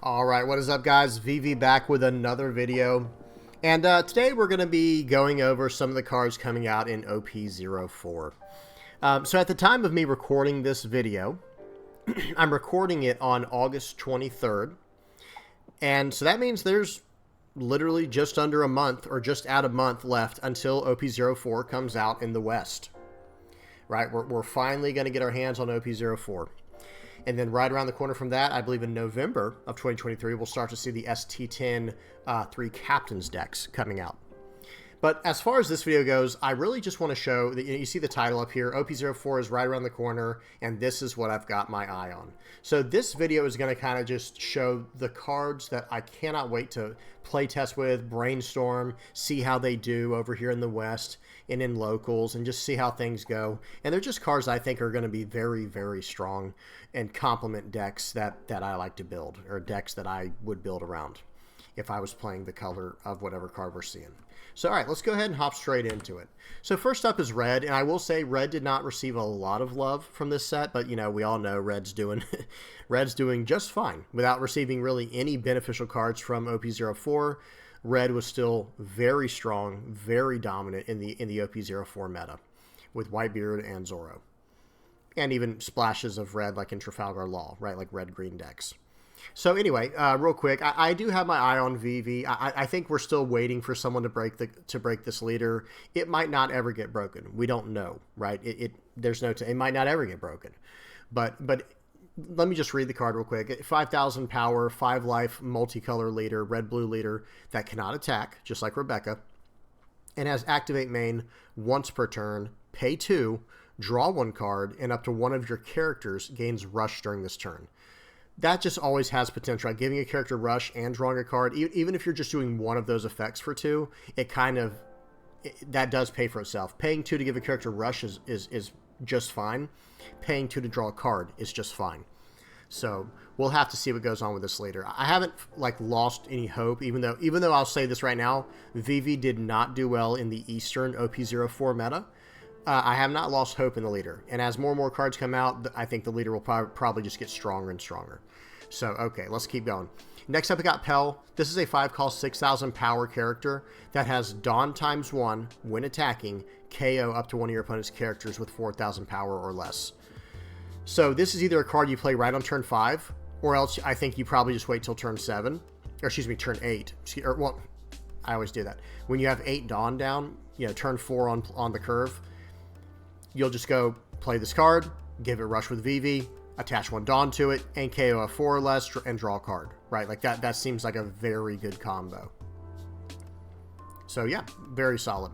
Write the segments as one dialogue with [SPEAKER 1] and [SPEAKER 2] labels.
[SPEAKER 1] Alright, what is up guys? VV back with another video. And today we're going to be going over some of the cards coming out in OP-04. So at the time of me recording this video, I'm recording it on August 23rd. And so that means there's literally just under a month, or just at a month left until OP-04 comes out in the West. Right, we're finally going to get our hands on OP-04. And then right around the corner from that, I believe in November of 2023, we'll start to see the ST10 3 Captains decks coming out. But as far as this video goes, I really just want to show that you see the title up here. OP-04 is right around the corner, and this is what I've got my eye on. So this video is going to kind of just show the cards that I cannot wait to play test with, brainstorm, see how they do over here in the West and in locals, and just see how things go. And they're just cards I think are going to be very, very strong and complement decks that I like to build, or decks that I would build around if I was playing the color of whatever card we're seeing. So, all right, let's go ahead and hop straight into it. So first up is Red, and I will say Red did not receive a lot of love from this set, but, you know, we all know Red's doing Red's doing just fine. Without receiving really any beneficial cards from OP-04, Red was still very strong, very dominant in the OP-04 meta, with Whitebeard and Zoro. And even splashes of red like in Trafalgar Law, right, like red-green decks. So anyway, real quick, I do have my eye on VV. I think we're still waiting for someone to break this leader. It might not ever get broken. We don't know, right? It might not ever get broken. But let me just read the card real quick. 5,000 power, 5 life, multicolor leader, red-blue leader that cannot attack, just like Rebecca, and has activate main once per turn, pay 2, draw 1 card, and up to 1 of your characters gains rush during this turn. That just always has potential. Right? Giving a character rush and drawing a card, even if you're just doing one of those effects for 2, that does pay for itself. Paying 2 to give a character rush is just fine. Paying 2 to draw a card is just fine. So we'll have to see what goes on with this later. I haven't lost any hope, even though I'll say this right now, VV did not do well in the Eastern OP-04 meta. I have not lost hope in the leader, and as more and more cards come out, I think the leader will probably just get stronger and stronger. So, okay, let's keep going. Next up, we got Pell. This is a 5-cost, 6,000 power character that has Dawn ×1 when attacking, KO up to 1 of your opponent's characters with 4,000 power or less. So this is either a card you play right on turn 5, or else I think you probably just wait till turn 7, or excuse me, turn 8. Well, I always do that. When you have 8 Dawn down, you know, turn 4 on the curve, you'll just go play this card, give it rush with VV, attach 1 Dawn to it, and KO a 4 or less, and draw a card, right? Like that seems like a very good combo. So yeah, very solid.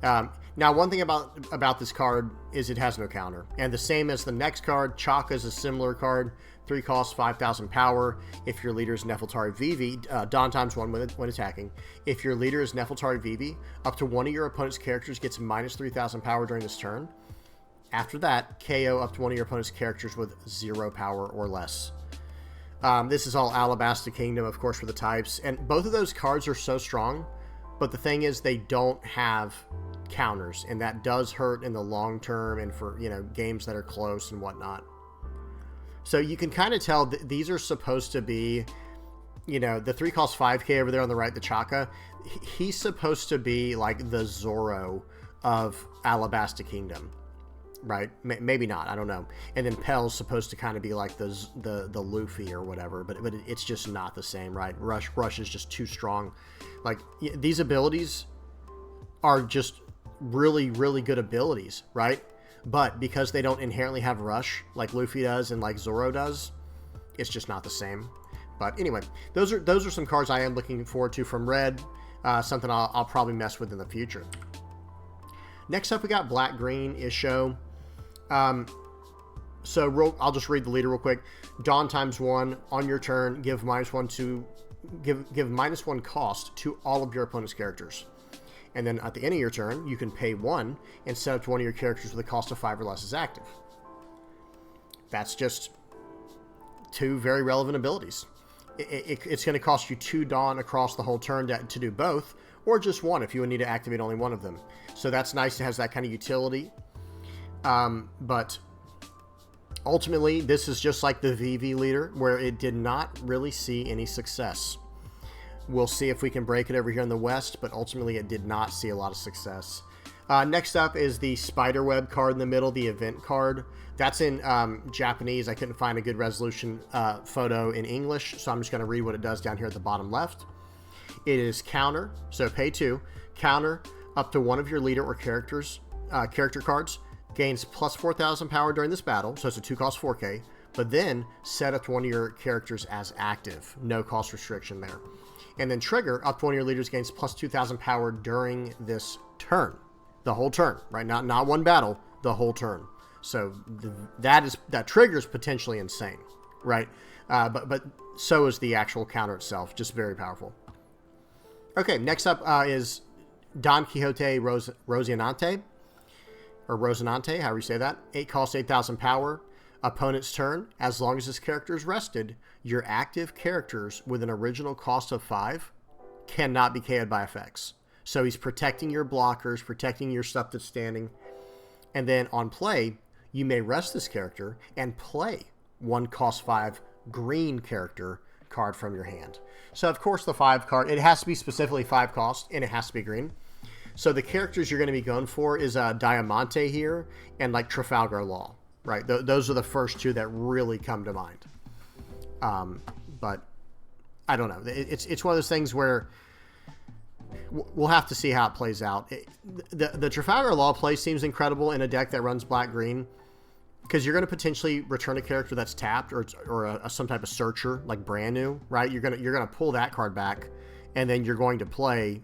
[SPEAKER 1] Now, one thing about this card is it has no counter. And the same as the next card, Chaka is a similar card. 3 costs, 5,000 power. If your leader is Nefeltari Vivi, Dawn ×1 when attacking. If your leader is Nefeltari Vivi, up to 1 of your opponent's characters gets minus 3,000 power during this turn. After that, KO up to 1 of your opponent's characters with 0 power or less. This is all Alabasta Kingdom, of course, for the types. And both of those cards are so strong, but the thing is they don't have counters, and that does hurt in the long term and for, you know, games that are close and whatnot. So you can kind of tell these are supposed to be, you know, the 3 costs 5k over there on the right, the Chaka, he's supposed to be like the Zoro of Alabasta Kingdom. Right? Maybe not. I don't know. And then Pell's supposed to kind of be like the Luffy or whatever, but it's just not the same, right? Rush is just too strong. Like, these abilities are just really, really good abilities, right? But because they don't inherently have rush like Luffy does and like Zoro does, it's just not the same. But anyway, those are some cards I am looking forward to from Red. Something I'll probably mess with in the future. Next up, we got Black-Green Isho. I'll just read the leader real quick. Dawn ×1 on your turn, give -1 cost to all of your opponent's characters. And then at the end of your turn, you can pay 1 and set up to 1 of your characters with a cost of 5 or less as active. That's just 2 very relevant abilities. It's going to cost you 2 Dawn across the whole turn to do both, or just 1 if you would need to activate only 1 of them. So that's nice. It has that kind of utility. But Ultimately, this is just like the VV leader, where it did not really see any success. We'll see if we can break it over here in the West, but ultimately it did not see a lot of success. Next up is the spiderweb card in the middle, the event card. That's in Japanese. I couldn't find a good resolution photo in English, so I'm just going to read what it does down here at the bottom left. It is counter, so pay 2. Counter up to one of your leader or character cards. Gains plus 4,000 power during this battle, so it's a 2-cost 4K. But then set up to one of your characters as active. No cost restriction there. And then trigger up to one of your leaders gains plus 2,000 power during this turn. The whole turn, right? Not one battle, the whole turn. So that trigger is potentially insane, right? But so is the actual counter itself, just very powerful. Okay, next up is Don Quixote Rocinante, or Rocinante, however you say that. 8 cost 8,000 power. Opponent's turn. As long as this character is rested, your active characters with an original cost of 5 cannot be KO'd by effects. So he's protecting your blockers, protecting your stuff that's standing. And then on play, you may rest this character and play 1 cost 5 green character card from your hand. So of course the 5 card, it has to be specifically 5 cost and it has to be green. So the characters you're going to be going for is Diamante here and like Trafalgar Law, right? Those are the first 2 that really come to mind. But I don't know. It's one of those things where we'll have to see how it plays out. The Trafalgar Law play seems incredible in a deck that runs black-green, because you're going to potentially return a character that's tapped or some type of searcher, like brand new, right? You're gonna pull that card back, and then you're going to play.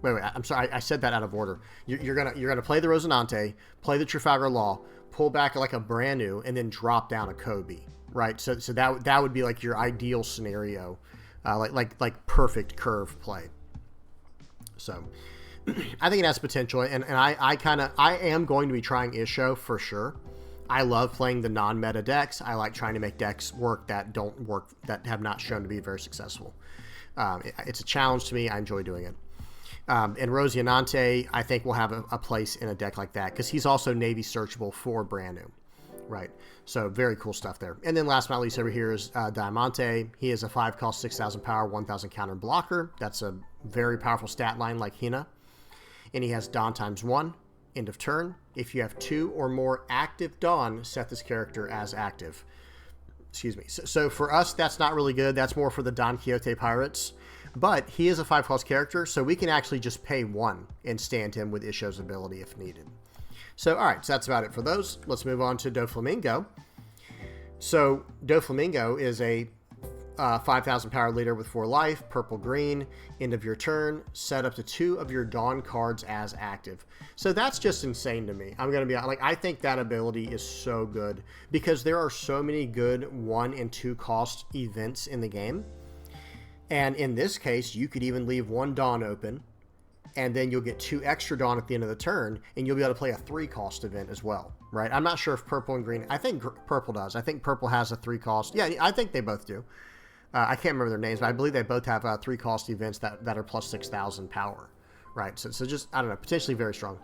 [SPEAKER 1] Wait, I'm sorry, I said that out of order. You're gonna play the Rocinante, play the Trafalgar Law, pull back like a brand new, and then drop down a Kobe, right? So that would be like your ideal scenario, like perfect curve play. So I think it has potential, and I am going to be trying Isho for sure. I love playing the non-meta decks. I like trying to make decks work that don't work, that have not shown to be very successful. It's a challenge to me. I enjoy doing it. And Rocinante, I think, will have a place in a deck like that, because he's also Navy searchable for brand new, right? So very cool stuff there. And then last but not least over here is Diamante. He is a 5 cost 6,000 power, 1,000 counter blocker. That's a very powerful stat line like Hina. And he has Dawn ×1, end of turn. If you have 2 or more active Dawn, set this character as active. Excuse me. So for us, that's not really good. That's more for the Don Quixote Pirates. But he is a 5 cost character, so we can actually just pay 1 and stand him with Isho's ability if needed. So, all right, so that's about it for those. Let's move on to Doflamingo. So, Doflamingo is a 5,000 power leader with 4 life, purple-green, end of your turn, set up to 2 of your Dawn cards as active. So that's just insane to me. I'm going to be like, I think that ability is so good, because there are so many good 1 and 2 cost events in the game. And in this case, you could even leave 1 Dawn open, and then you'll get 2 extra Dawn at the end of the turn, and you'll be able to play a 3 cost event as well, right? I'm not sure if purple and green, I think purple does. I think purple has a 3 cost. Yeah, I think they both do. I can't remember their names, but I believe they both have 3 cost events that are plus 6,000 power, right? So just, I don't know, potentially very strong.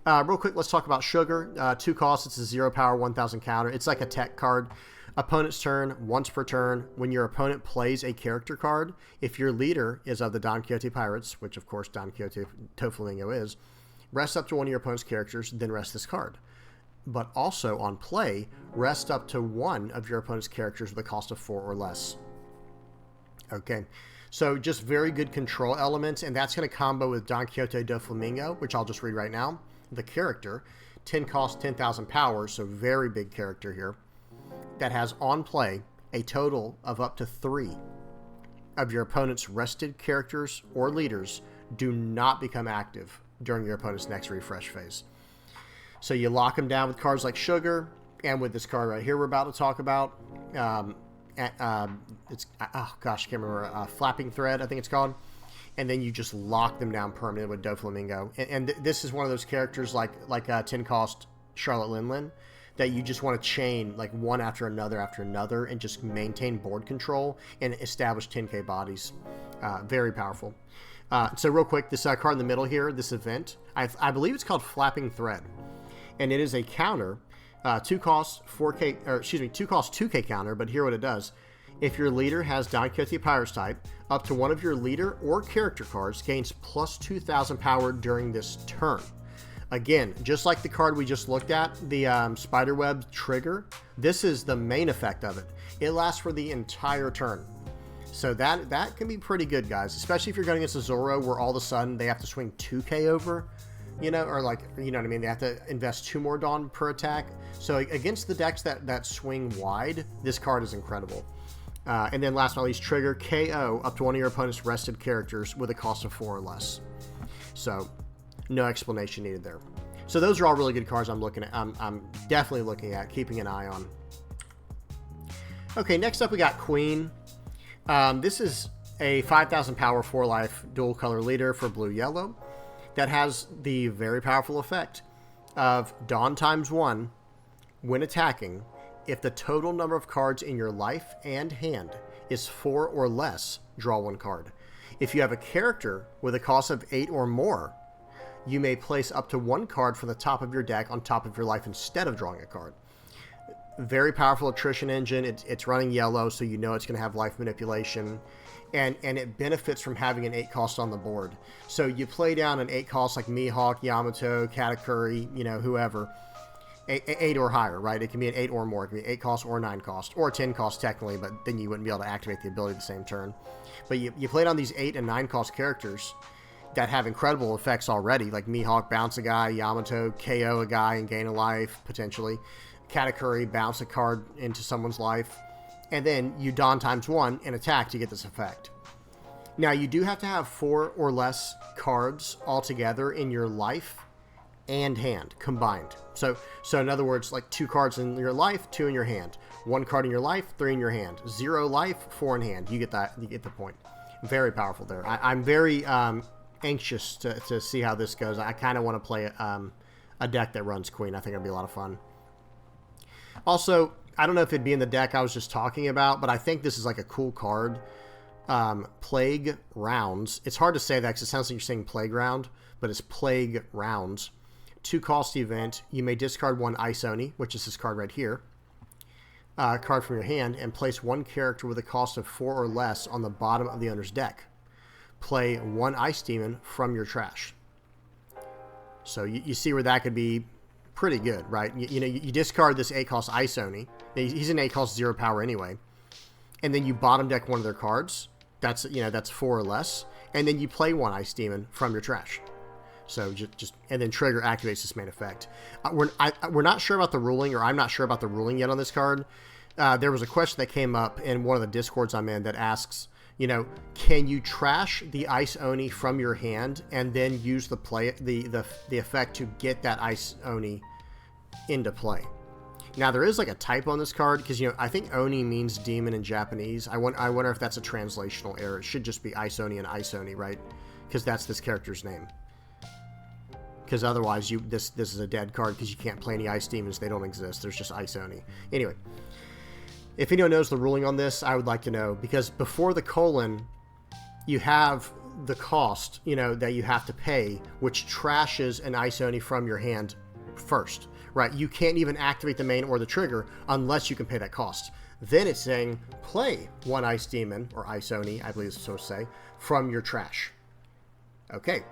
[SPEAKER 1] Real quick, let's talk about Sugar. 2 costs, it's a 0 power, 1,000 counter. It's like a tech card. Opponent's turn, once per turn. When your opponent plays a character card, if your leader is of the Don Quixote Pirates, which of course Don Quixote Doflamingo is, rest up to one of your opponent's characters, then rest this card. But also on play, rest up to 1 of your opponent's characters with a cost of 4 or less. Okay, so just very good control elements, and that's going to combo with Don Quixote Doflamingo, which I'll just read right now. The character, 10 cost, 10,000 power, so very big character here, that has on play a total of up to 3 of your opponent's rested characters or leaders do not become active during your opponent's next refresh phase. So you lock them down with cards like Sugar, and with this card right here we're about to talk about. It's, oh gosh, I can't remember, Flapping Thread, I think it's called. And then you just lock them down permanently with Doflamingo. And this is one of those characters like 10 cost Charlotte Linlin, that you just want to chain like one after another and just maintain board control and establish 10k bodies. Very powerful. So real quick, this card in the middle here, this event, I believe it's called Flapping Thread, and it is a counter. 2 cost 4K, or excuse me, 2 cost 2K counter, but here what it does. If your leader has Don Quixote Pirates type, up to one of your leader or character cards gains plus 2,000 power during this turn. Again, just like the card we just looked at, the Spiderweb Trigger, this is the main effect of it. It lasts for the entire turn. So that can be pretty good, guys, especially if you're going against a Zoro where all of a sudden they have to swing 2K over, you know, or like, you know what I mean? They have to invest 2 more Dawn per attack. So against the decks that swing wide, this card is incredible. And then last but not least, trigger KO up to one of your opponent's rested characters with a cost of 4 or less. So no explanation needed there. So those are all really good cards I'm looking at. I'm definitely looking at, keeping an eye on. Okay, next up we got Queen. This is a 5,000 power 4 life dual color leader for blue-yellow that has the very powerful effect of Dawn ×1 when attacking. If the total number of cards in your life and hand is 4 or less, draw 1 card. If you have a character with a cost of 8 or more, you may place up to 1 card from the top of your deck on top of your life instead of drawing a card. Very powerful attrition engine. It's running yellow, so you know it's going to have life manipulation. And it benefits from having an 8 cost on the board. So you play down an 8 cost like Mihawk, Yamato, Katakuri, you know, whoever. 8 or higher, right? It can be an 8 or more. It can be 8 cost or 9 cost, or 10 cost technically, but then you wouldn't be able to activate the ability the same turn. But you play down these 8 and 9 cost characters that have incredible effects already, like Mihawk, bounce a guy, Yamato, KO a guy and gain a life, potentially. Katakuri, bounce a card into someone's life. And then you Dawn ×1 and attack to get this effect. Now, you do have to have 4 or less cards altogether in your life and hand combined. So in other words, like 2 cards in your life, 2 in your hand. 1 card in your life, 3 in your hand. 0 life, 4 in hand. You get that. You get the point. Very powerful there. I'm very anxious to see how this goes. I kind of want to play a deck that runs Queen. I think it'll be a lot of fun. Also, I don't know if it'd be in the deck I was just talking about, but I think this is like a cool card. Plague Rounds. It's hard to say that because it sounds like you're saying Playground, but it's Plague Rounds. 2 cost event. You may discard 1 Ice Oni, which is this card right here. Card from your hand, and place 1 character with a cost of 4 or less on the bottom of the owner's deck. Play 1 Ice Demon from your trash. So you see where that could be pretty good, right? You know, you discard this 8 cost Ice Oni. He's an 8 cost 0 power anyway. And then you bottom deck one of their cards. That's 4 or less. And then you play 1 Ice Demon from your trash. So just and then trigger activates this main effect. We're not sure about the ruling, or I'm not sure about the ruling yet on this card. There was a question that came up in one of the Discords I'm in that asks, you know, can you trash the Ice Oni from your hand and then use the effect to get that Ice Oni into play? Now there is like a typo on this card because, you know, I think Oni means demon in Japanese. I wonder if that's a translational error. It should just be Ice Oni and Ice Oni, right? Because that's this character's name. Because otherwise, this is a dead card because you can't play any Ice Demons. They don't exist. There's just Ice Oni. Anyway, if anyone knows the ruling on this, I would like to know. Because before the colon, you have the cost, you know, that you have to pay, which trashes an Ice Oni from your hand first, right? You can't even activate the main or the trigger unless you can pay that cost. Then it's saying, play 1 Ice Demon, or Ice Oni, I believe it's supposed to say, from your trash. Okay.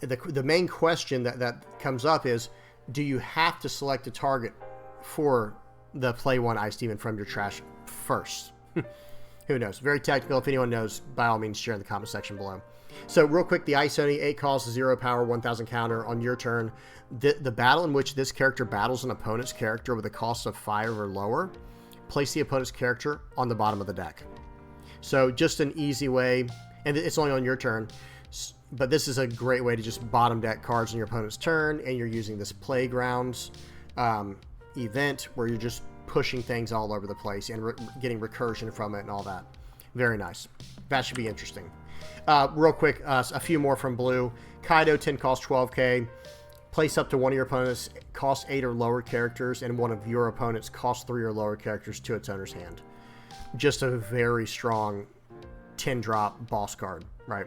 [SPEAKER 1] The main question that comes up is, do you have to select a target for the play 1 Ice Demon from your trash first? Who knows? Very technical. If anyone knows, by all means, share in the comment section below. So real quick, the Ice Oni, 8 cost, 0 power, 1000 counter on your turn. The battle in which this character battles an opponent's character with a cost of 5 or lower, place the opponent's character on the bottom of the deck. So just an easy way, and it's only on your turn. But this is a great way to just bottom deck cards on your opponent's turn, and you're using this Playgrounds event where you're just pushing things all over the place and getting recursion from it and all that. Very nice. That should be interesting. Real quick, a few more from Blue. Kaido, 10 cost, 12k. Place up to one of your opponent's cost 8 or lower characters and one of your opponent's cost 3 or lower characters to its owner's hand. Just a very strong 10-drop boss card, right?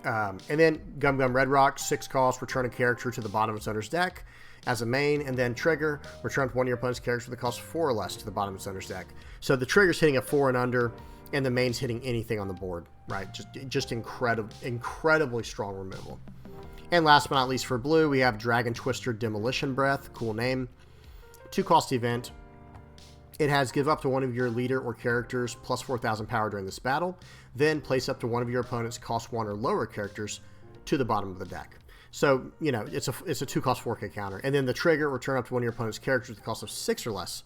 [SPEAKER 1] And then Gum Gum Red Rock, 6 cost, return a character to the bottom of its owner's deck. as a main, and then trigger, return up to one of your opponent's characters with a cost of 4 or less to the bottom of its owner's deck. So the trigger's hitting a 4 and under, and the main's hitting anything on the board, right? Just incredibly strong removal. And last but not least for blue, we have Dragon Twister Demolition Breath, cool name. 2-cost event. It has give up to one of your leader or characters plus 4,000 power during this battle, then place up to one of your opponent's cost 1 or lower characters to the bottom of the deck. So, you know, it's a 2-cost 4K counter. And then the trigger, return up to one of your opponent's characters with a cost of 6 or less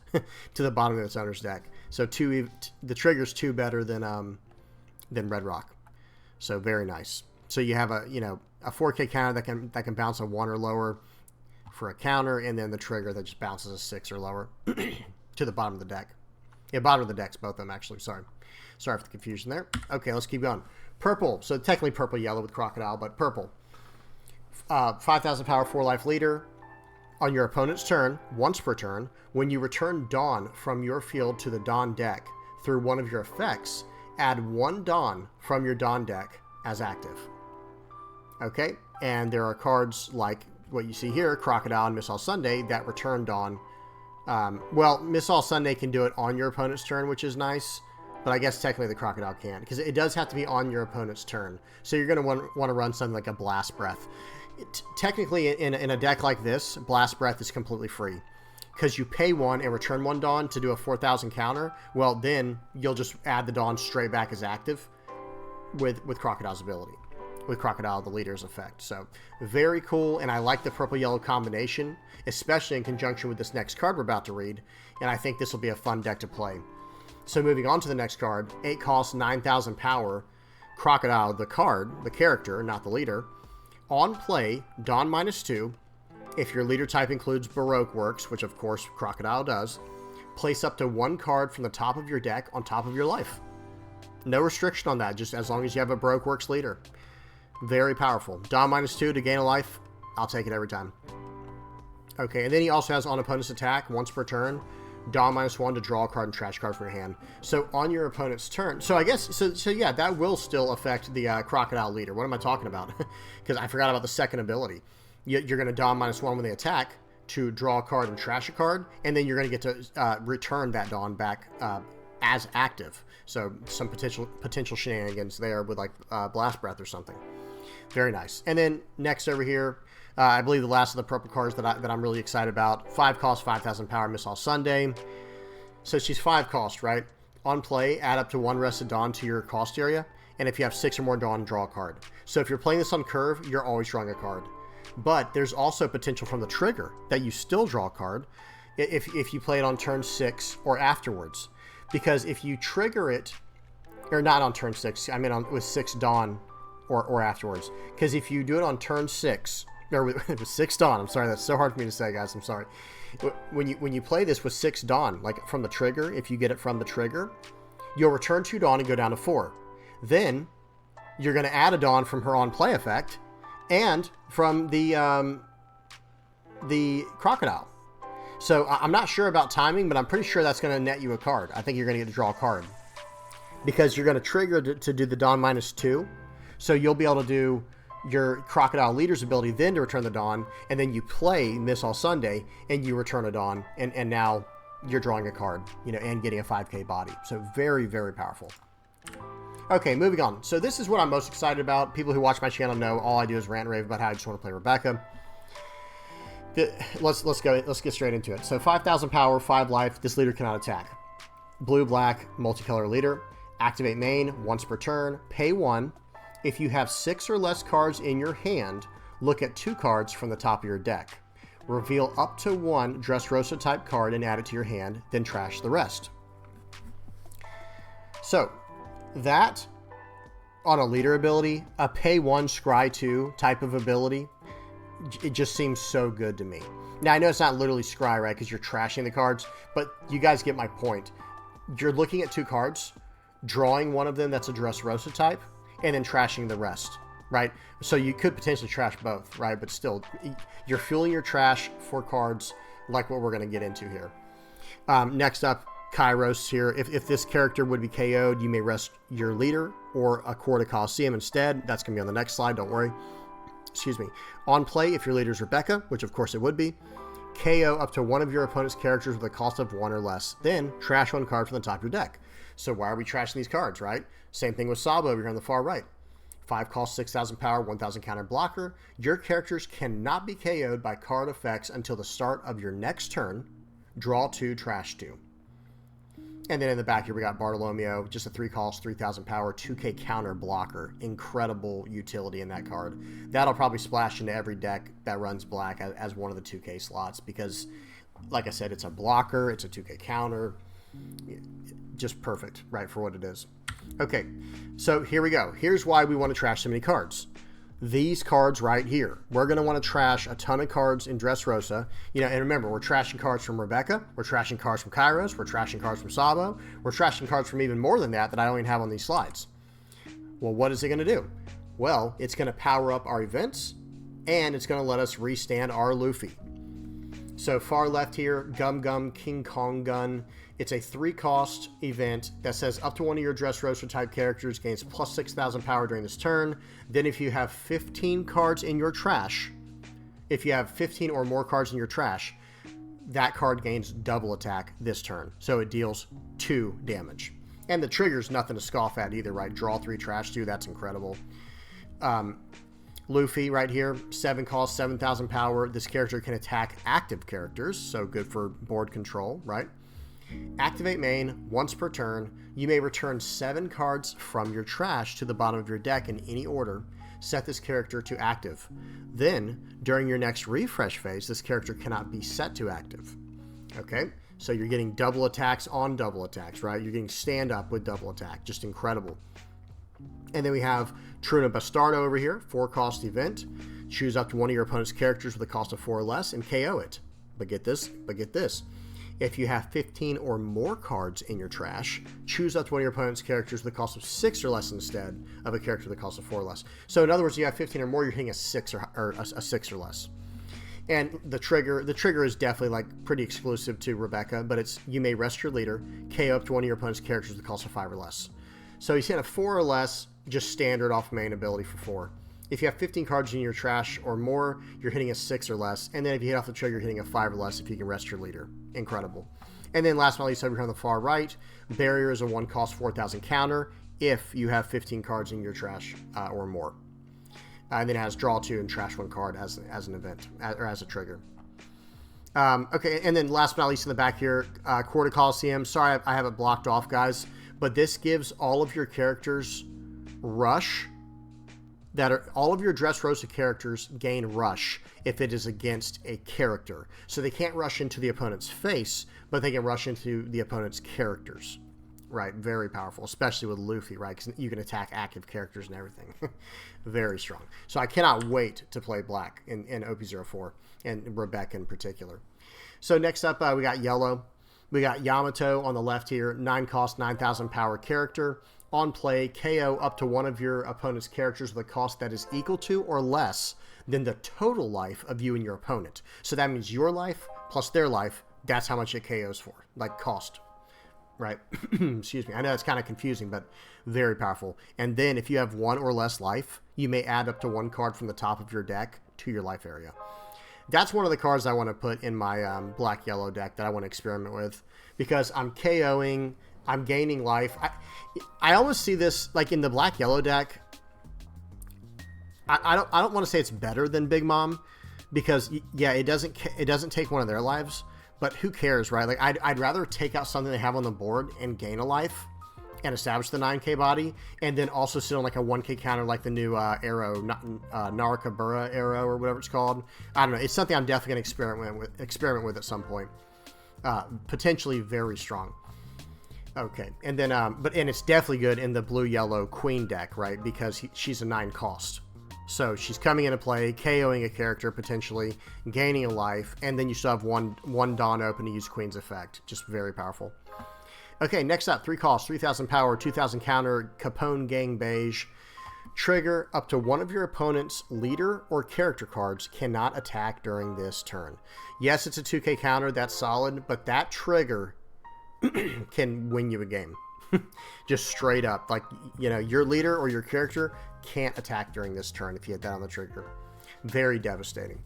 [SPEAKER 1] to the bottom of its owner's deck. So the trigger's 2 better than Red Rock. So very nice. So you have a 4K counter that can bounce a 1 or lower for a counter, and then the trigger that just bounces a 6 or lower to the bottom of the deck. Yeah, bottom of the decks, both of them actually. Sorry for the confusion there. Okay, let's keep going. Purple. So technically purple yellow with Crocodile, but purple. 5,000 power, 4 life leader. On your opponent's turn, once per turn, when you return Dawn from your field to the Dawn deck through one of your effects, add 1 Dawn from your Dawn deck as active. Okay, and there are cards like what you see here, Crocodile and Miss All Sunday, that return Dawn. Well, Miss All Sunday can do it on your opponent's turn, which is nice, but I guess technically the Crocodile can't, because it does have to be on your opponent's turn. So you're going to want to run something like a Blast Breath. Technically, in a deck like this, Blast Breath is completely free, because you pay 1 and return 1 Dawn to do a 4,000 counter. Well, then you'll just add the Dawn straight back as active with Crocodile's ability, with Crocodile the leader's effect. So very cool, and I like the purple-yellow combination, especially in conjunction with this next card we're about to read, and I think this will be a fun deck to play. So moving on to the next card, 8 cost, 9,000 power, Crocodile the card, the character, not the leader. On play, Dawn -2. If your leader type includes Baroque Works, which of course Crocodile does, place up to 1 card from the top of your deck on top of your life. No restriction on that, just as long as you have a Baroque Works leader. Very powerful. Dawn -2 to gain a life. I'll take it every time. Okay, and then he also has on opponent's attack, once per turn, Dawn -1 to draw a card and trash card from your hand. So on your opponent's turn, so I guess, so yeah, that will still affect the Crocodile leader. What am I talking about? Because I forgot about the second ability. You're going to Dawn -1 when they attack to draw a card and trash a card, and then you're going to get to return that Dawn back as active. So some potential shenanigans there with like Blast Breath or something. Very nice. And then next over here, I believe the last of the purple cards that I'm really excited about. 5 cost, 5,000 power, Miss All Sunday. So she's 5 cost, right? On play, add up to 1 rested Dawn to your cost area, and if you have 6 or more Dawn, draw a card. So if you're playing this on curve, you're always drawing a card. But there's also potential from the trigger that you still draw a card if you play it on turn 6 or afterwards. Because if you trigger it, or not on turn 6, I mean with 6 Dawn or afterwards. Because if you do it on turn 6, or with 6 Dawn, I'm sorry, that's so hard for me to say, guys, I'm sorry. When you play this with 6 Dawn, like from the trigger, if you get it from the trigger, you'll return 2 Dawn and go down to 4. Then you're going to add a Dawn from her on play effect and from the Crocodile. So I'm not sure about timing, but I'm pretty sure that's going to net you a card. I think you're going to get to draw a card because you're going to trigger to do the Dawn -2. So you'll be able to do your Crocodile leader's ability then to return the Dawn, and then you play Miss All Sunday and you return a Dawn, and now you're drawing a card, and getting a 5K body. So very, very powerful. Okay, moving on. So this is what I'm most excited about. People who watch my channel know all I do is rant and rave about how I just want to play Rebecca. Let's get straight into it. So 5,000 power, 5 life. This leader cannot attack. Blue-black multicolor leader. Activate main once per turn. Pay 1. If you have 6 or less cards in your hand, look at 2 cards from the top of your deck. Reveal up to 1 Dressrosa type card and add it to your hand, then trash the rest. So, that, on a leader ability, a pay 1 scry 2 type of ability, it just seems so good to me. Now, I know it's not literally scry, right, because you're trashing the cards, but you guys get my point. You're looking at 2 cards, drawing one of them that's a Dressrosa type, and then trashing the rest, right? So you could potentially trash both, right? But still, you're fueling your trash for cards like what we're going to get into here. Next up, Kairos here. If this character would be KO'd, you may rest your leader or a Court of Coliseum instead. That's going to be on the next slide, don't worry. excuse me, on play, if your leader is Rebecca, which of course it would be, KO up to one of your opponent's characters with a cost of 1 or less. Then trash 1 card from the top of your deck. So why are we trashing these cards, right? Same thing with Sabo over here on the far right. 5 cost, 6,000 power, 1,000 counter blocker. Your characters cannot be KO'd by card effects until the start of your next turn. Draw 2, trash 2. And then in the back here, we got Bartolomeo, just a 3 cost, 3,000 power, 2k counter blocker. Incredible utility in that card. That'll probably splash into every deck that runs black as one of the 2k slots because, like I said, it's a blocker, it's a 2k counter. Just perfect, right, for what it is. Okay, so here we go. Here's why we want to trash so many cards. These cards right here. We're going to want to trash a ton of cards in Dressrosa. And remember, we're trashing cards from Rebecca. We're trashing cards from Kairos. We're trashing cards from Sabo. We're trashing cards from even more than that I don't even have on these slides. Well, what is it going to do? Well, it's going to power up our events, and it's going to let us restand our Luffy. So far left here, Gum Gum King Kong Gun. It's a 3 cost event that says up to one of your Dressrosa type characters gains plus 6,000 power during this turn. Then if you have 15 cards in your trash, if you have 15 or more cards in your trash, that card gains double attack this turn. So it deals 2 damage. And the trigger's nothing to scoff at either, right? Draw 3, trash 2, that's incredible. Luffy right here, 7 cost, 7,000 power. This character can attack active characters, so good for board control, right? Activate main once per turn. You may return 7 cards from your trash to the bottom of your deck in any order. Set this character to active. Then, during your next refresh phase, this character cannot be set to active. Okay, so you're getting double attacks on double attacks, right? You're getting stand up with double attack. Just incredible. And then we have Truna Bastardo over here, 4 cost event. Choose up to one of your opponent's characters with a cost of 4 or less and KO it. But get this. If you have 15 or more cards in your trash, choose up to one of your opponent's characters with a cost of 6 or less instead of a character with a cost of 4 or less. So in other words, you have 15 or more, you're hitting a 6 or a 6 or less. And the trigger is definitely like pretty exclusive to Rebecca, but it's you may rest your leader, KO up to one of your opponent's characters with a cost of 5 or less. So he's hitting a 4 or less, just standard off main ability for 4. If you have 15 cards in your trash or more, you're hitting a 6 or less. And then if you hit off the trigger, you're hitting a 5 or less if you can rest your leader. Incredible. And then last but not least, over here on the far right, Barrier is a 1 cost 4,000 counter if you have 15 cards in your trash or more. And then it has draw 2 and trash 1 card as an event, or as a trigger. Okay, and then last but not least in the back here, Quarter Coliseum. Sorry, I have it blocked off, guys. But this gives all of your characters rush. All of your Dressrosa characters gain rush if it is against a character. So they can't rush into the opponent's face, but they can rush into the opponent's characters. Right, very powerful, especially with Luffy, right? Because you can attack active characters and everything. Very strong. So I cannot wait to play black in OP-04, and Rebecca in particular. So next up, we got yellow. We got Yamato on the left here, 9 cost, 9,000 power character. On play, KO up to one of your opponent's characters with a cost that is equal to or less than the total life of you and your opponent. So that means your life plus their life, that's how much it KOs for, like cost, right? Excuse me. I know it's kind of confusing, but very powerful. And then if you have 1 or less life, you may add up to 1 card from the top of your deck to your life area. That's one of the cards I want to put in my black-yellow deck that I want to experiment with because I'm KOing... I'm gaining life. I almost see this like in the black-yellow deck. I don't want to say it's better than Big Mom because yeah, it doesn't take one of their lives, but who cares, right? Like I'd rather take out something they have on the board and gain a life and establish the 9k body, and then also sit on like a 1k counter like the new arrow, Narakabura arrow or whatever it's called. I don't know. It's something I'm definitely gonna experiment with at some point. Potentially very strong. Okay, and then, and it's definitely good in the blue-yellow queen deck, right? Because she's a 9 cost. So she's coming into play, KOing a character, potentially, gaining a life, and then you still have one Dawn open to use queen's effect. Just very powerful. Okay, next up, 3 cost, 3,000 power, 2,000 counter, Capone Gang Beige. Trigger, up to one of your opponent's leader or character cards cannot attack during this turn. Yes, it's a 2k counter, that's solid, but that trigger... can win you a game. Just straight up. Like, your leader or your character can't attack during this turn if you hit that on the trigger. Very devastating.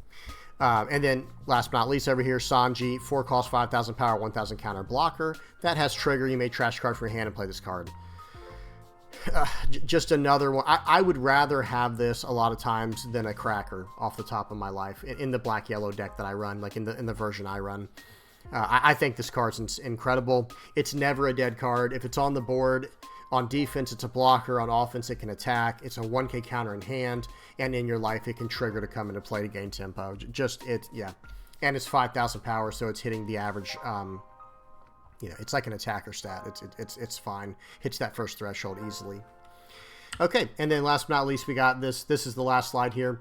[SPEAKER 1] And then, last but not least, over here, Sanji, 4 cost, 5,000 power, 1,000 counter blocker. That has trigger. You may trash card from your hand and play this card. Just another one. I would rather have this a lot of times than a cracker off the top of my life in the black-yellow deck that I run, like in the version I run. I think this card's incredible. It's never a dead card. If it's on the board, on defense, it's a blocker. On offense, it can attack. It's a 1k counter in hand. And in your life, it can trigger to come into play to gain tempo. Yeah. And it's 5,000 power, so it's hitting the average, it's like an attacker stat. It's fine. Hits that first threshold easily. Okay, and then last but not least, we got this. This is the last slide here.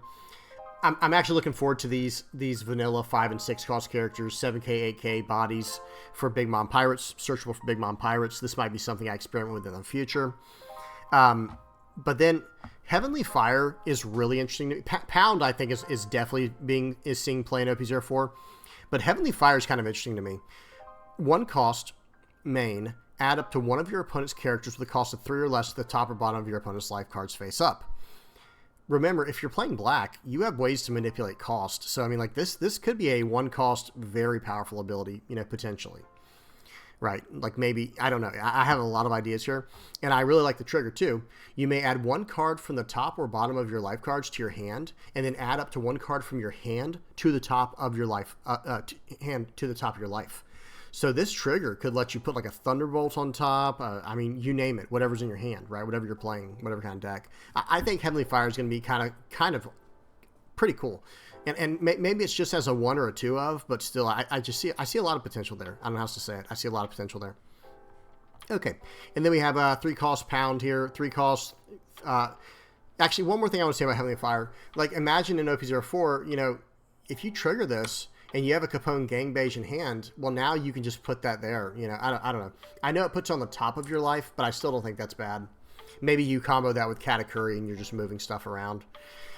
[SPEAKER 1] I'm actually looking forward to these vanilla 5 and 6 cost characters, 7k, 8k bodies for Big Mom Pirates, searchable for Big Mom Pirates. This might be something I experiment with in the future. But then Heavenly Fire is really interesting. Pound, I think, is definitely seeing play in OP-04, but Heavenly Fire is kind of interesting to me. 1 cost, main, add up to one of your opponent's characters with a cost of 3 or less to the top or bottom of your opponent's life cards face up. Remember, if you're playing black, you have ways to manipulate cost. So, I mean, like, this could be a 1 cost, very powerful ability, potentially. Right? Like, maybe, I don't know. I have a lot of ideas here. And I really like the trigger, too. You may add 1 card from the top or bottom of your life cards to your hand, and then add up to 1 card from your hand to the top of your life, to the top of your life. So this trigger could let you put like a Thunderbolt on top. I mean, you name it, whatever's in your hand, right? Whatever you're playing, whatever kind of deck. I think Heavenly Fire is going to be kind of pretty cool. And maybe it's just as a 1 or a 2 of, but still, I see a lot of potential there. I don't know how else to say it. I see a lot of potential there. Okay, and then we have 3 cost Pound here, 3 cost. Actually, one more thing I want to say about Heavenly Fire. Like, imagine in OP-04, if you trigger this, and you have a Capone Gangbase in hand, well, now you can just put that there. I don't know. I know it puts on the top of your life, but I still don't think that's bad. Maybe you combo that with Katakuri and you're just moving stuff around.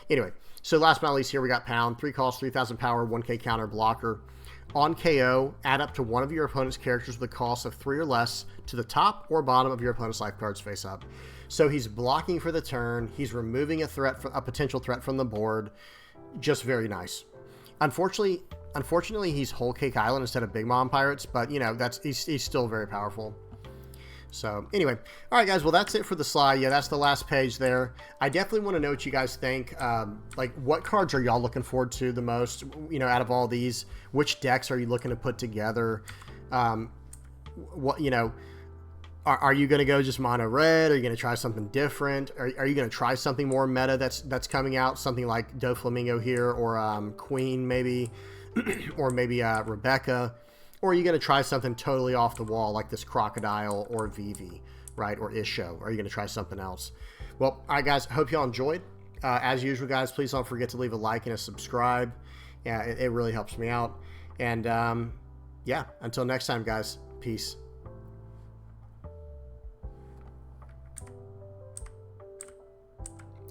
[SPEAKER 1] Anyway, so last but not least here, we got Pound. 3 cost, 3,000 power, 1k counter blocker. On KO, add up to one of your opponent's characters with a cost of 3 or less to the top or bottom of your opponent's life cards face up. So he's blocking for the turn. He's removing a potential threat from the board. Just very nice. Unfortunately, he's Whole Cake Island instead of Big Mom Pirates, but he's still very powerful. So anyway, all right, guys. Well, that's it for the slide. Yeah, that's the last page there. I definitely want to know what you guys think. Like, what cards are y'all looking forward to the most? Out of all these, which decks are you looking to put together? Are you going to go just mono red? Are you going to try something different? Are you going to try something more meta that's coming out? Something like Doflamingo here, or Queen maybe, or maybe Rebecca. Or are you going to try something totally off the wall like this Crocodile or Vivi, right? Or Isho? Or are you going to try something else? Well, all right, guys. Hope y'all enjoyed. As usual, guys, please don't forget to leave a like and a subscribe. Yeah, it really helps me out. And yeah, until next time, guys. Peace.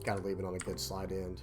[SPEAKER 1] Gotta leave it on a good slide end.